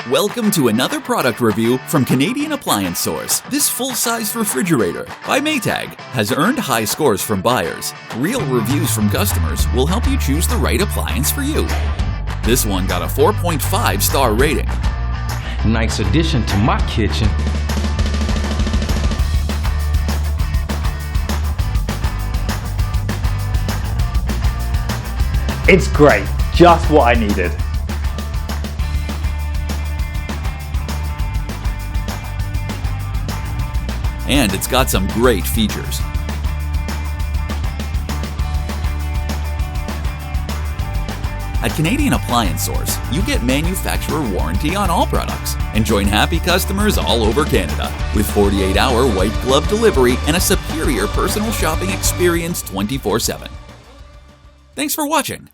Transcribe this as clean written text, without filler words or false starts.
Welcome to another product review from Canadian Appliance Source. This full-size refrigerator by Maytag has earned high scores from buyers. Real reviews from customers will help you choose the right appliance for you. This one got a 4.5-star rating. Nice addition to my kitchen. It's great, just what I needed. And it's got some great features. At Canadian Appliance Source, you get manufacturer warranty on all products and join happy customers all over Canada with 48-hour white glove delivery and a superior personal shopping experience 24/7. Thanks for watching.